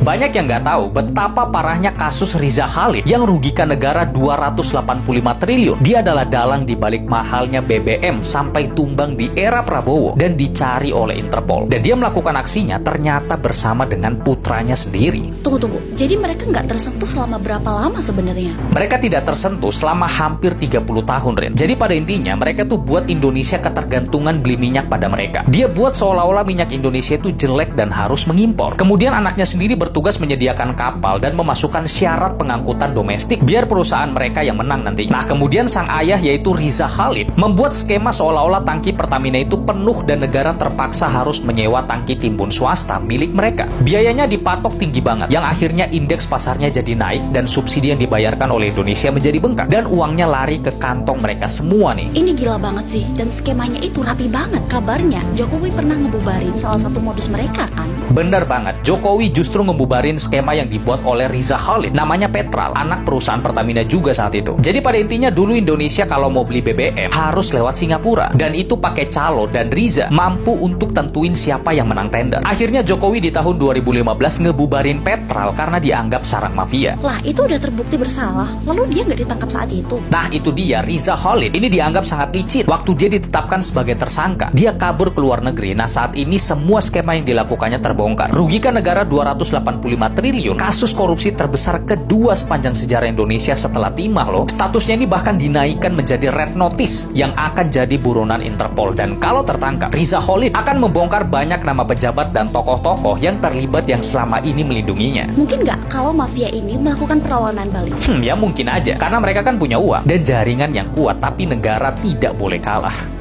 Banyak yang nggak tahu betapa parahnya kasus Riza Khalid yang rugikan negara 285 triliun. Dia adalah dalang di balik mahalnya BBM sampai tumbang di era Prabowo dan dicari oleh Interpol. Dan dia melakukan aksinya ternyata bersama dengan putranya sendiri. Tunggu. Jadi mereka nggak tersentuh selama berapa lama sebenarnya? Mereka tidak tersentuh selama hampir 30 tahun, Ren. Jadi pada intinya mereka tuh buat Indonesia ketergantungan beli minyak pada mereka. Dia buat seolah-olah minyak Indonesia itu jelek dan harus mengimpor. Kemudian anaknya sendiri bertugas menyediakan kapal dan memasukkan syarat pengangkutan domestik biar perusahaan mereka yang menang nanti. Nah, kemudian sang ayah yaitu Riza Khalid membuat skema seolah-olah tangki Pertamina itu penuh dan negara terpaksa harus menyewa tangki timbun swasta milik mereka. Biayanya dipatok tinggi banget, yang akhirnya indeks pasarnya jadi naik dan subsidi yang dibayarkan oleh Indonesia menjadi bengkak dan uangnya lari ke kantong mereka semua nih. Ini gila banget sih, dan skemanya itu rapi banget. Kabarnya Jokowi pernah ngebubarin salah satu modus mereka kan? Bener banget, Jokowi justru ngebubarin skema yang dibuat oleh Riza Khalid, namanya Petral, anak perusahaan Pertamina juga saat itu. Jadi pada intinya dulu Indonesia kalau mau beli BBM harus lewat Singapura, dan itu pakai calo, dan Riza mampu untuk tentuin siapa yang menang tender. Akhirnya Jokowi di tahun 2015 ngebubarin Petral karena dianggap sarang mafia. Lah, itu udah terbukti bersalah, lalu dia nggak ditangkap saat itu. Nah itu dia, Riza Khalid ini dianggap sangat licin. Waktu dia ditetapkan sebagai tersangka, dia kabur ke luar negeri. Nah saat ini semua skema yang dilakukannya terbongkar. Rugikan negara 285 triliun, kasus korupsi terbesar kedua sepanjang sejarah Indonesia setelah Timah loh. Statusnya ini bahkan dinaikkan menjadi red notice yang akan jadi buronan Interpol. Dan kalau tertangkap, Riza Khalid akan membongkar banyak nama pejabat dan tokoh-tokoh yang terlibat yang selama ini melindunginya. Mungkin nggak kalau mafia ini melakukan perlawanan balik? Ya mungkin aja, karena mereka kan punya uang dan jaringan yang kuat, tapi negara tidak boleh kalah.